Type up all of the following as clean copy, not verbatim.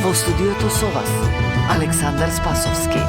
Во студиото со вас, Александар Спасовски.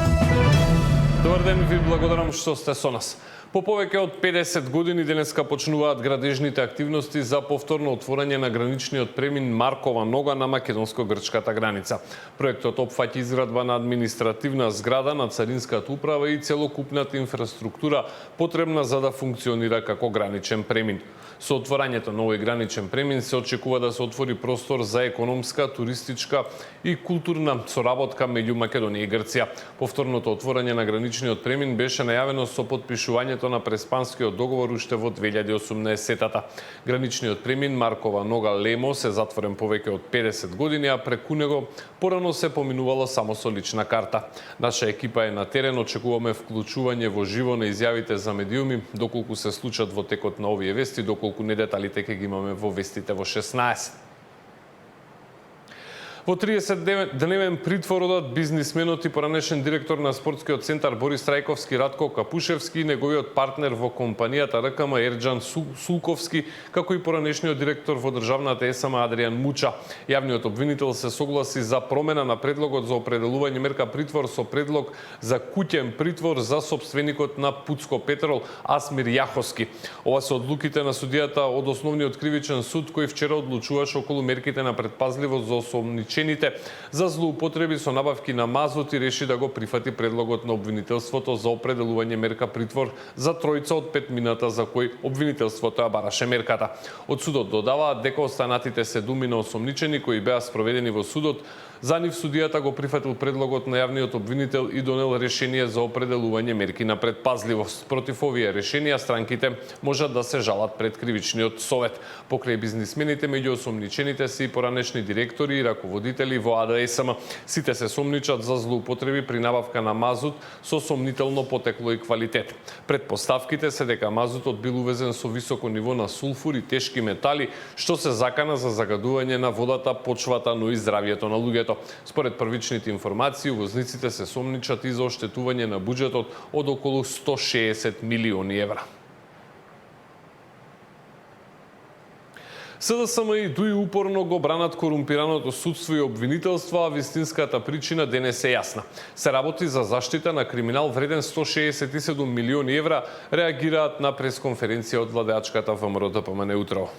Добар ден, ви благодарам што сте со нас. По повеќе од 50 години денеска почнуваат градежните активности за повторно отворање на граничниот премин Маркова нога на македонско-грчката граница. Проектот опфаќа изградба на административна зграда на Царинската управа и целокупната инфраструктура потребна за да функционира како граничен премин. Со отворањето на овој граничен премин се очекува да се отвори простор за економска, туристичка и културна соработка меѓу Македонија и Грција. Повторното отворање на граничниот премин беше најавено со потпишувањето на Преспанскиот договор уште во 2018-та. Граничниот премин Маркова нога Лемо се затворен повеќе од 50 години, а преку него порано се поминувало само со лична карта. Наша екипа е на терен, очекуваме вклучување во живо на изјавите за медиуми, доколку се случат во текот на овие вести, доколку не деталите ќе ги имаме во вестите во 16. Во 30-дневен притвор одат бизнисменот и поранешен директор на спортскиот центар Борис Трајковски Радко Капушевски и неговиот партнер во компанијата РКМ Ерџан Сулковски, како и поранешниот директор во државната ЕСМ Адријан Муча. Јавниот обвинител се согласи за промена на предлогот за определување мерка притвор со предлог за куќен притвор за собственикот на Пуцко Петрол Асмир Јаховски. Ова се одлуките на судијата од Основниот кривичен суд кој вчера одлучуваше околу мерките на предпазливост за осомничените за злоупотреби со набавки на мазут и реши да го прифати предлогот на обвинителството за определување мерка притвор за тројца од 5 мината за кој обвинителството ја бараше мерката. Од судот додаваат дека останатите 7 на осомничени кои беа спроведени во судот, за нив судијата го прифатил предлогот на јавниот обвинител и донел решение за определување мерки на предпазливост. Против овие решенија странките можат да се жалат пред кривичниот совет. Покрај бизнисмените меѓу осомничените се и поранешни директори и раководители во АДСМ. Сите се сомничат за злоупотреби при набавка на мазут со сомнително потекло и квалитет. Предпоставките се дека мазутот бил увезен со високо ниво на сулфур и тешки метали, што се закана за загадување на водата, почвата, но и здравјето на луѓето. Според првичните информации, увозниците се сомничат и за оштетување на буџетот од околу 160 милиони евра. СДСМ и ДУИ упорно го бранат корумпираното судство и обвинителство, а вистинската причина денес е јасна. Се работи за заштита на криминал вреден 167 милиони евра, реагираат на пресконференција од владеачката ВМРО ДПМН утро.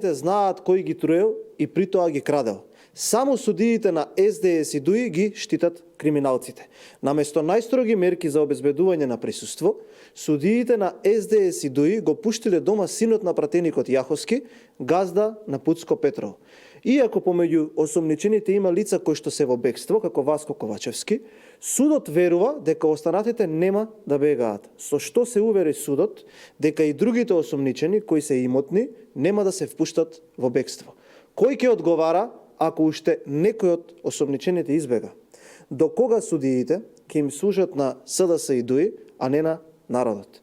Знаат кој ги труел и при тоа ги крадел. Само судиите на СДС и ДУИ ги штитат криминалците. Наместо најстроги мерки за обезбедување на присуство, судиите на СДС и ДУИ го пуштиле дома синот на пратеникот Јаховски, газда на Пуцко Петрол. Иако помеѓу осомничените има лица кои што се во бегство, како Васко Ковачевски, судот верува дека останатите нема да бегаат, со што се увери судот дека и другите осомничени кои се имотни нема да се впуштат во бегство. Кој ќе одговара ако уште некој од осомничените избега? До кога судиите ќе им служат на СДС и ДУИ, а не на народот?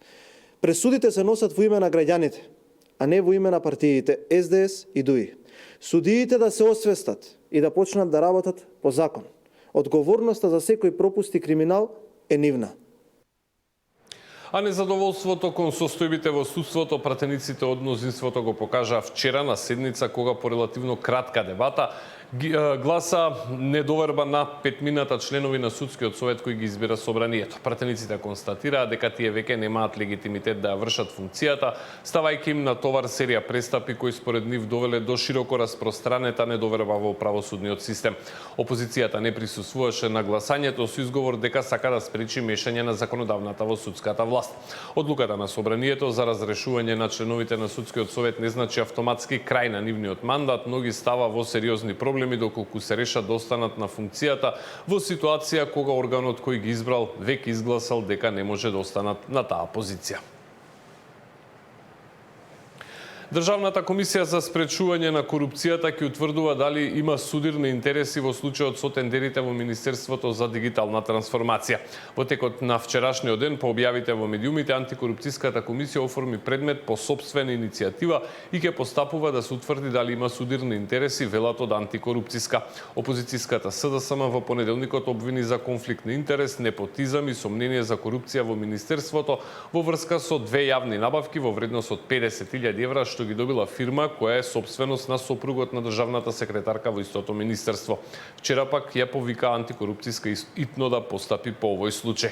Пресудите се носат во име на граѓаните, а не во име на партиите СДС и ДУИ. Судиите да се освестат и да почнат да работат по закон. Одговорноста за секој пропуст и криминал е нивна. А незадоволството кон состојбите во судството пратениците од мнозинството го покажаа вчера на седница кога по релативно кратка дебата гласа недоверба на 5-мината членови на судскиот совет кои ги избира собранието. Пратениците констатираа дека тие веќе немаат легитимитет да ја вршат функцијата, ставајќи им на товар серија престапи кои според нив довеле до широко распространета недоверба во правосудниот систем. Опозицијата не присуствуваше на гласањето со изговор дека сака да спречи мешање на законодавната во судската власт. Одлуката на собранието за разрешување на членовите на судскиот совет не значи автоматски крај на нивниот мандат, но ги става во сериозни проблеми доколку се решат да останат на функцијата во ситуација кога органот кој ги избрал веќе изгласал дека не може да останат на таа позиција. Државната комисија за спречување на корупцијата ќе утврдува дали има судирни интереси во случајот со тендерите во Министерството за дигитална трансформација. Во текот на вчерашниот ден, по објавите во медиумите, антикорупцијската комисија оформи предмет по сопствена иницијатива и ќе постапува да се утврди дали има судирни интереси, велат од антикорупцијска. Опозицијската СДСМ во понеделникот обвини за конфликт на интерес, непотизам и сомнение за корупција во Министерството во врска со две јавни набавки во вредност од 50.000 евра, што ги добила фирма која е сопственост на сопругот на државната секретарка во истото министерство. Вчера пак ја повика антикорупцијска итно да постапи по овој случај.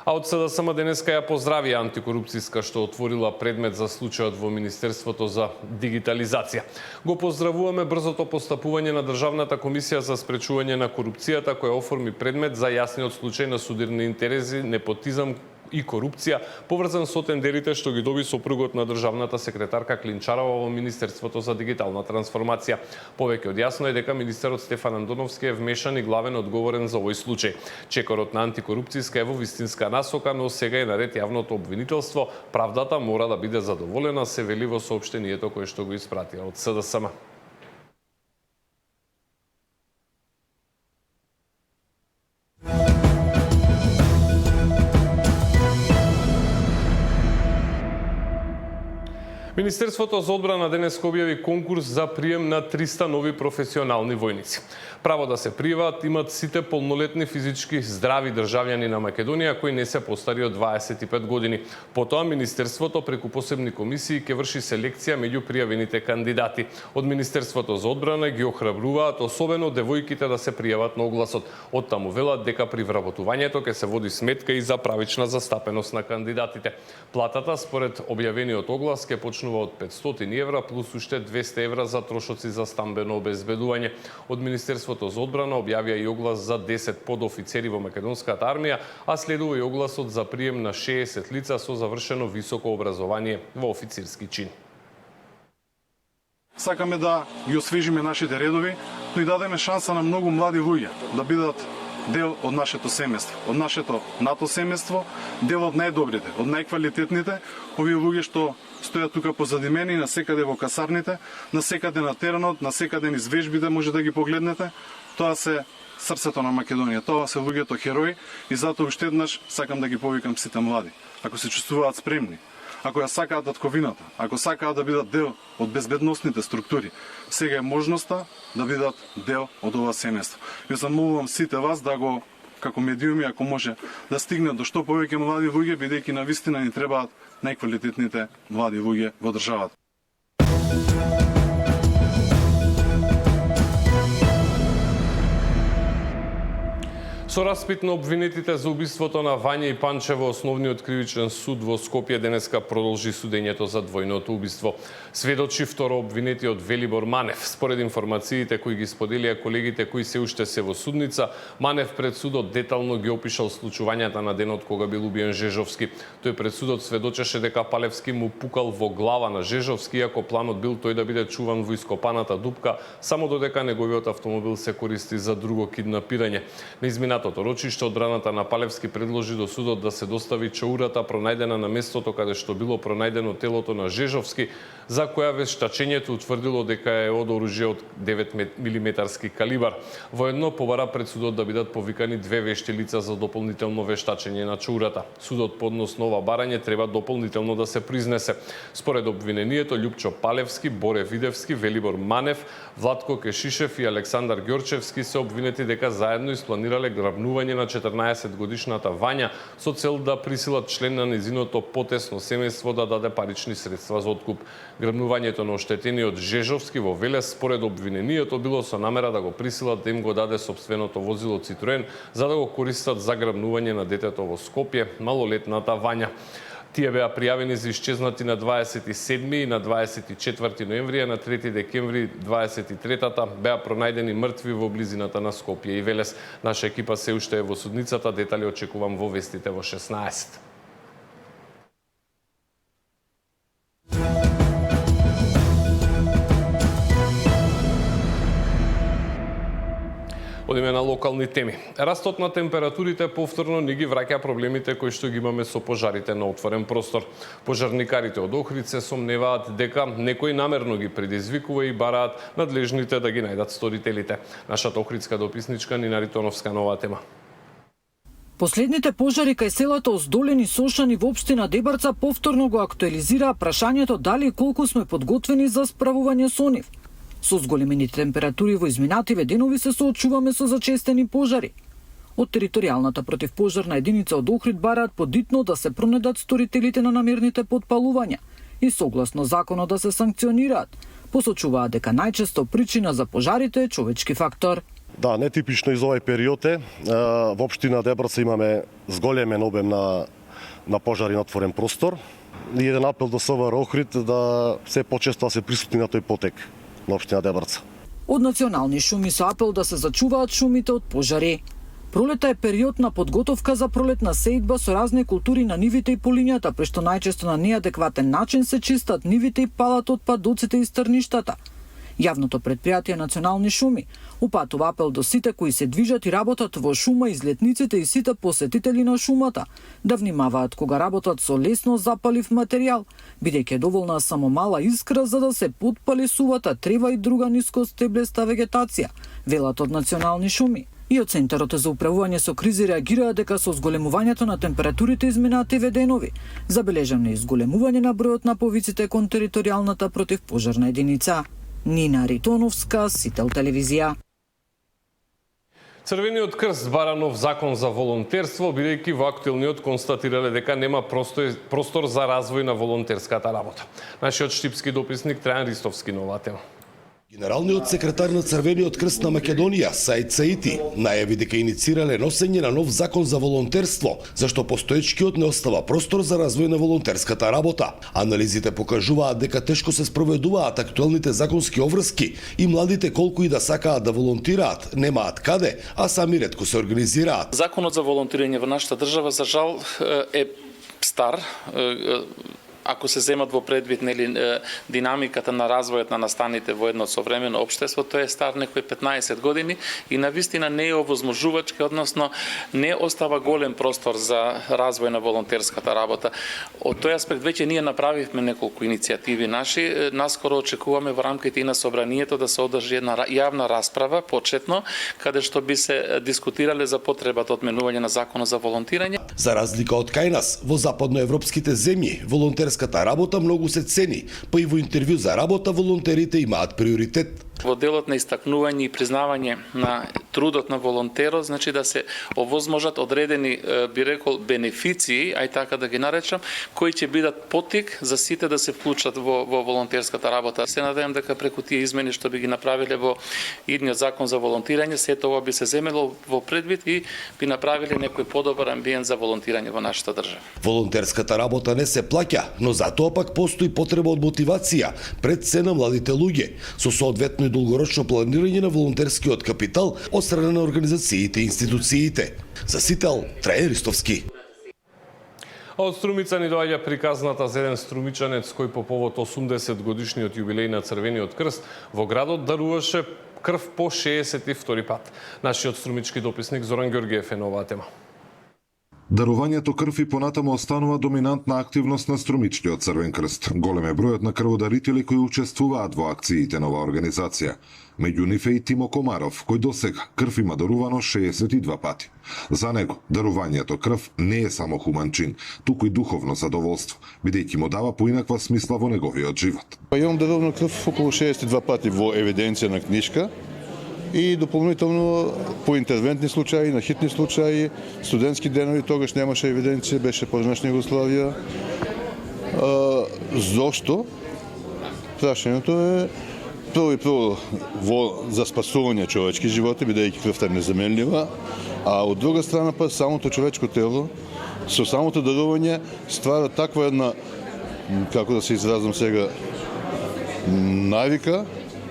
А од СДСМ денеска ја поздрави антикорупцијска што отворила предмет за случајот во Министерството за дигитализација. Го поздравуваме брзото постапување на Државната комисија за спречување на корупцијата која оформи предмет за јасниот случај на судирни интереси, непотизам и корупција, поврзан со тендерите што ги доби сопругот на државната секретарка Клинчарова во Министерството за дигитална трансформација. Повеќе од јасно е дека министерот Стефан Андоновски е вмешан и главен одговорен за овој случај. Чекорот на антикорупцијска е во вистинска насока, но сега е наред јавното обвинителство. Правдата мора да биде задоволена, се вели во соопштението кое што го испратија од СДСМ. Министерството за одбрана денеска објави конкурс за прием на 300 нови професионални војници. Право да се пријават имат сите полнолетни физички здрави државјани на Македонија кои не се постари од 25 години. Потоа Министерството преку посебни комисии ќе врши селекција меѓу пријавените кандидати. Од Министерството за одбрана ги охрабруваат особено девојките да се пријават на огласот. Оттаму велат дека при вработувањето ќе се води сметка и за правична застапеност на кандидатите. Платата според објавениот оглас ќе почнува од 500 евра плюс уште 200 евра за трошоци за стамбено обезбедување. Од Министерството за одбрана објавија и оглас за 10 подофицери во македонската армија, а следува и огласот за прием на 60 лица со завршено високо образование во официрски чин. Сакаме да ги освежиме нашите редови, но и дадеме шанса на многу млади луѓе да бидат дел од нашето семејство, од нашето НАТО семејство, дел од најдобрите, од најквалитетните, овие луѓе што стојат тука позади мене и насекаде во касарните, насекаде на теренот, насекаде низ вежбите може да ги погледнете. Тоа се срцето на Македонија, тоа се луѓето херои и затоа уште еднаш сакам да ги повикам сите млади. Ако се чувствуваат спремни, ако ја сакаат татковината, ако сакаат да бидат дел од безбедносните структури, сега е можноста да бидат дел од ова семејство. Ја замолувам сите вас да го, како медиуми, ако може, да стигне до што повеќе млади луѓе, бидејќи навистина ни требаат најквалитетните млади луѓе во државата. Со распит на обвинетите за убиството на Вања и Панче во Основниот кривичен суд во Скопје денеска продолжи судењето за двојното убиство. Сведочи второ обвинетиот Велибор Манев. Според информациите кои ги споделија колегите кои се уште се во судница, Манев пред судот детално ги опишал случувањата на денот кога бил убиен Жежовски. Тој пред судот сведочеше дека Палевски му пукал во глава на Жежовски, иако планот бил тој да биде чуван во ископаната дупка, само додека неговиот автомобил се користи за друго киднапирање. На изминатото рочиште одбраната на Палевски предложи до судот да се достави чаурата пронајдена на местото каде што било пронајдено телото на Жежовски, за која вештачењето утврдило дека е од оружје од 9 милиметарски калибар. Воедно побара пред судот да бидат повикани две вешти лица за дополнително вештачење на чаурата. Судот по однос на ова барање треба дополнително да се произнесе. Според обвинението Љупчо Палевски, Боре Видевски, Велибор Манев, Владко Кешишев и Александар Ѓорчевски се обвинети дека заедно испланирале грабнување на 14-годишната Вања со цел да присилат член на незиното потесно семејство да даде парични средства за откуп. Грабнувањето на оштетениот Жежовски во Велес според обвинението било со намера да го присилат да им го даде сопственото возило Цитроен за да го користат за грабнување на детето во Скопје, малолетната Вања. Тие беа пријавени за исчезнати на 27 и на 24 ноември, а на 3 декември 23-та беа пронајдени мртви во близината на Скопје и Велес. Наша екипа се уште е во судницата, детали очекувам во вестите во 16. Одиме на локални теми. Растот на температурите повторно ни ги враќа проблемите кои што ги имаме со пожарите на отворен простор. Пожарникарите од Охрид се сомневаат дека некој намерно ги предизвикува и бараат надлежните да ги најдат сторителите. Нашата охридска дописничка Нина Ритоновска на оваа тема. Последните пожари кај селото Оздолен и Сошани во општина Дебарца повторно го актуализираа прашањето дали и колку сме подготвени за справување со нив. Со зголемените температури во изминативе денови се соочуваме со зачестени пожари. Од територијалната противпожарна единица од Охрид бараат подитно да се пронедат сторителите на намерните подпалувања и согласно законот да се санкционираат. Посочуваат дека најчесто причина за пожарите е човечки фактор. Да, нетипично из овој период е. Во општина Дебрца имаме зголемен обем на пожари на отворен простор. И еден апел до СВР Охрид да се почесто да се присутни на тој потек на општина Дебрца. Од национални шуми со апел да се зачуваат шумите од пожари. Пролета е период на подготовка за пролетна сеидба со разни култури на нивите и полињата, прешто најчесто на неадекватен начин се чистат нивите и палат отпадоците и стрништата. Јавното предпријатие Национални шуми упатува апел до сите кои се движат и работат во шума, излетниците и сите посетители на шумата да внимаваат кога работат со лесно запалив материјал, бидејќи е доволна само мала искра за да се потпали сувата трева и друга нискостеблеста вегетација, велат од Национални шуми. И од Центарот за управување со кризи реагираат дека со зголемувањето на температурите изминативе денови забележано е зголемување на бројот на повиците кон територијалната противпожарна единица. Нина Ритоновска, Сител телевизија. Црвениот крст бара нов закон за волонтерство, бидејќи во актуелниот констатирале дека нема простор за развој на волонтерската работа. Нашиот штипски дописник Трајан Ристовски на оваа тема. Генералниот секретар на Црвениот крст на Македонија, Саид Саити, најави дека иницирале носење на нов закон за волонтерство, зашто постоечкиот не остава простор за развој на волонтерската работа. Анализите покажуваат дека тешко се спроведуваат актуелните законски обврски и младите колку и да сакаат да волонтираат, немаат каде, а сами ретко се организираат. Законот за волонтирање во нашата држава за жал е стар. Ако се земат во предвид динамиката на развојот на настаните во едно современо општество, тој е стар некои 15 години и навистина не е овозможувачки, односно не остава голем простор за развој на волонтерската работа. Од тој аспект веќе ние направивме неколку иницијативи наши. Наскоро очекуваме во рамките и на собранието да се одржи една јавна расправа почетно, каде што би се дискутирале за потребата од менување на законот за волонтирање. За разлика од кај нас, во западноевропските земји, волонтерската работа многу се цени, па и во интервју за работа волонтерите имаат приоритет. Во делот на истакнување и признавање на трудот на волонтерот, значи да се овозможат одредени, би рекол, бенефиции, ај така да ги наречам, кои ќе бидат поттик за сите да се вклучат во волонтерската работа. Се надевам дека преку тие измени што би ги направиле во идниот закон за волонтирање, сето ова би се земело во предвид и би направиле некој подобар амбиент за волонтирање во нашата држава. Волонтерската работа не се плаќа, но затоа пак постои потреба од мотивација пред се на младите луѓе, со соодветно и долгорочно планирање на волонтерскиот капитал од страна на организациите и институциите. За Сител, Трајан Ристовски. А од Струмица ни доаѓа приказната за еден струмичанец кој по повод 80 годишниот јубилеј на Црвениот крст во градот даруваше крв по 62 пат. Нашиот струмички дописник Зоран Ѓоргиев е на оваа тема. Дарувањето крв и понатаму останува доминантна активност на Струмичкиот Црвен крст. Голем е бројот на крводарители кои учествуваат во акциите на оваа организација. Меѓу нив е и Тимо Комаров, кој досега крв има дарувано 62 пати. За него, дарувањето крв не е само хуман чин, туку и духовно задоволство, бидејќи му дава поинаква смисла во неговиот живот. Имам дарувано крв околу 62 пати во евиденција на книжка, и дополнително по интервентни случаи, на хитни случаи, студентски денови, тогаш немаше евиденција, беше познашна Југославија. Зошто? Прашањето е прво за спасување човечки животи, бидејќи крвта е незаменлива, а од друга страна па самото човечко тело со самото дарување ствара таква една, како да се изразам сега,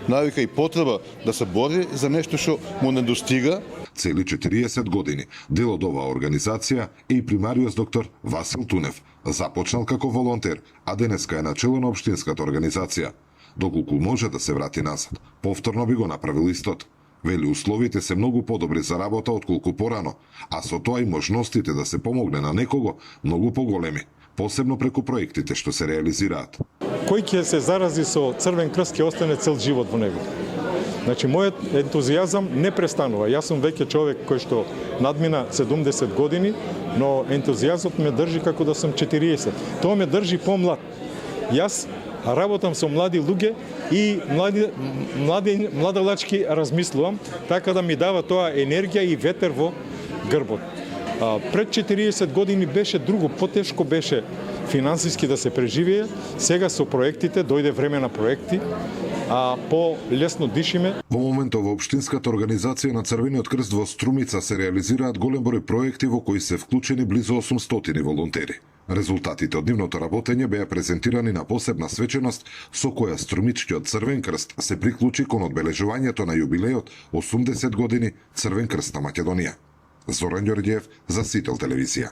навика и потреба да се бори за нешто што му недостига. Цели 40 години дел од оваа организација е и примариус доктор Васил Тунев. Започнал како волонтер, а денеска е начело на општинската организација. Доколку може да се врати назад, повторно би го направил истото. Вели, условите се многу подобри за работа отколку порано, а со тоа и можностите да се помогне на некого многу поголеми, посебно преку проектите што се реализираат. Кој ќе се зарази со Црвен крст ќе остане цел живот во него. Значи, мојот ентузијазам не престанува. Јас сум веќе човек кој што надмина 70 години, но ентузијазмот ме држи како да сум 40. Тоа ме држи помлад. Јас работам со млади луѓе и младалачки размислувам, така да ми дава тоа енергија и ветер во грбот. Пред 40 години беше друго, потешко беше финансиски да се преживее. Сега со проектите, дојде време на проекти, по-лесно дишиме. Во моментот во Општинската организација на Црвениот крст во Струмица се реализираат голем број проекти во кои се вклучени близу 800 волонтери. Резултатите од нивното работење беа презентирани на посебна свеченост со која Струмичкиот Црвен крст се приклучи кон одбележувањето на јубилеот 80 години Црвен крст на Македонија. Зоран Ѓорѓиев за Сител телевизија.